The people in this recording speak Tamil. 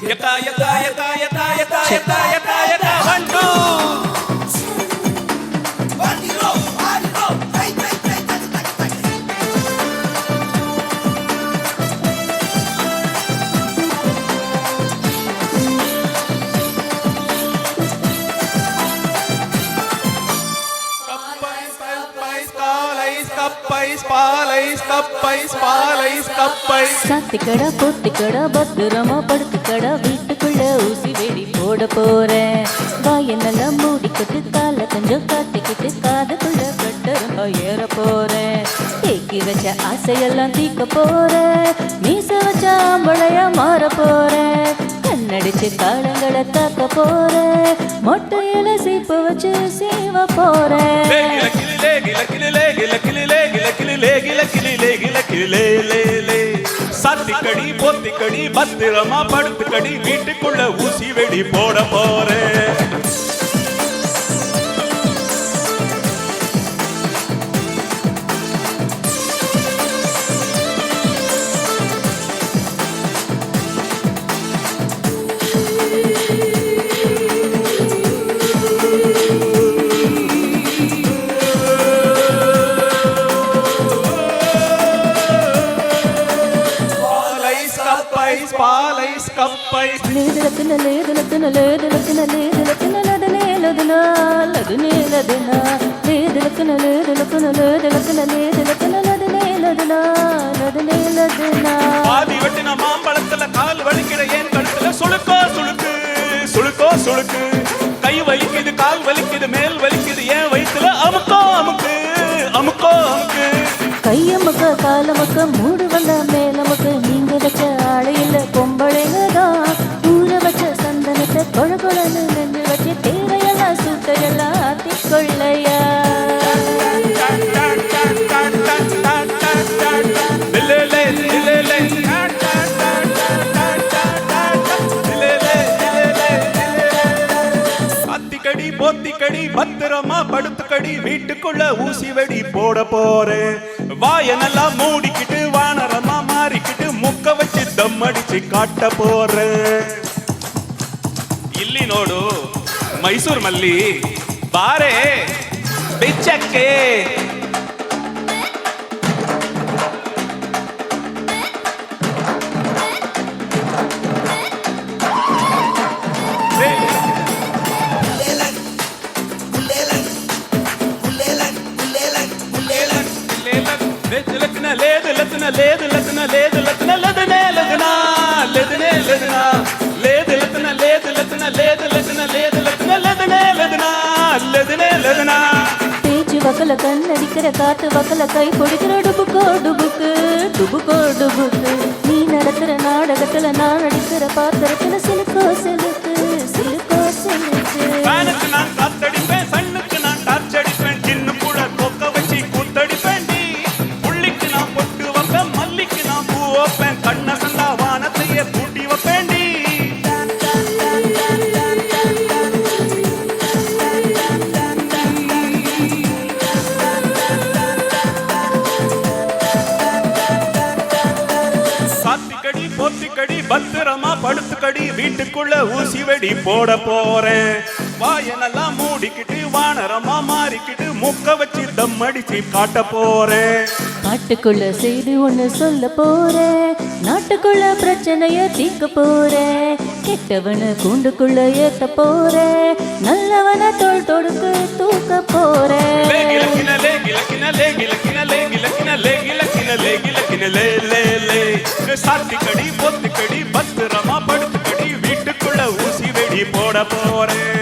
Yaka yaka yaka yaka yaka yaka yaka yaka 1 2 சாத்திக்கடா போத்திக்கடா பத்திரமா படுத்துக்கடா வீட்டுக்குள்ள ஊசி வெடி போட போறேன் வாய நல்லா மூடிக்கிட்டு கால கொஞ்சம் காட்டிக்கிட்டு காதுக்குள்ள கட்டரம்பா ஏற போறேன் தேக்கி வச்ச ஆசையெல்லாம் தீக்க போறேன் மீச வச்ச ஆம்பளையா மாற போறேன் கண்ணடிச்சு காலங்களை தாக்க போறேன் மொட்டையில சீப்பு வச்சு சீவ போறேன் சாத்திக்கடி போத்திக்கடி பத்திரமா படுத்துக்கடி வீட்டுக்குள்ள ஊசி வெடி போட போறேன் பாதி வெட்டின மாம்பழத்துல கால் வலிக்கிற ஏன் கழுத்துல சுளுக்கோ சுளுக்கு சுளுக்கோ சுளுக்கு கை வலிக்குது கால் வலிக்குது மேல் வலிக்குது ஏன் வயிற்றுல அமுக்கோ அமுக்கு அமுக்கோ அமுக்கு கையமுக்க காலமுக்க மூடு வந்த மேலமுக்க நீங்க வச்ச ஆடையில பொம்பளைங்கதான் ஊற வச்ச சந்தனத்தை கொழ கொழன்னு நெஞ்சு வச்சு தேவையெல்லாம் சுட்டையெல்லாம் ஆத்திக்கொள்ளையா அத்திக்கடி போத்திக்கடி பத்திரமா படுத்துக்கடி வீட்டுக்குள்ள ஊசி வெடி போட போறேன் வாய நல்லா மூடிக்கிட்டு வானரமா மாறிக்கிட்டு முக்க வச்சு தம் அடிச்சு காட்ட போறேன் ಇಲ್ಲಿ ನೋಡು ಮೈಸೂರು ಮಲ್ಲಿ ಬಾರೆ ಬೆಚ್ಚಕ್ಕೆ లేదు లతన లేదు లతన లేదు లతన లదనే లదనా లదనే లదనా లేదు లతన లేదు లతన లేదు లతన లేదు లతన లదనే లదనా లదనే లదనా பேச்சு வக்கல கண்ணடிக்கிற காத்து வக்கல கை பொடிக்கிற டுபுக்கோ டுபுக்கு டுபுக்கோ டுபுக்கு நீ நடத்துற நாடகத்துல நான் நடிக்கிற பாத்திரத்துல சிலுக்கோ சிலுக்கு சிலுக்கோ சிலுக்கு வானக்கு நான் காத்தடிப்பேன் சண்ணுக்கு நான் டார்ச் அடிப்பேன் சின்ன கூட கொக்க வச்சு கூத்தடிப்பேன் புள்ளிக்கு நான் பொட்டு வைப்பேன் மல்லிக்கு நான் பூ வைப்பேன் கண்ண கண்டா வானத்தையே பூட்டி வைப்பேண்டி சாத்திக்கடி போத்திக்கடி பத்திரமா படுத்துக்கடி வீட்டுக்குள்ள ஊசி வெடி போட போறேன் வாய நல்லா மூடிக்கிட்டு வானரமா மாறிக்கிட்டு முக்க வச்சு தம் அடிச்சு காட்ட போறேன் காட்டுக்குள்ள செய்தி ஒண்ணு சொல்ல போறேன் நாட்டுக்குள்ள பிரச்சனைய தீர்க்க போறேன் கெட்டவன கூண்டுக்குள்ள ஏத்த போறேன் நல்லவன தோள் தொடுக்கு தூக்க போறேன் சாத்திக்கடி பொத்துக்கடி பத்திரமா படுத்துக்கடி வீட்டுக்குள்ள ஊசி வெடி போட போறேன்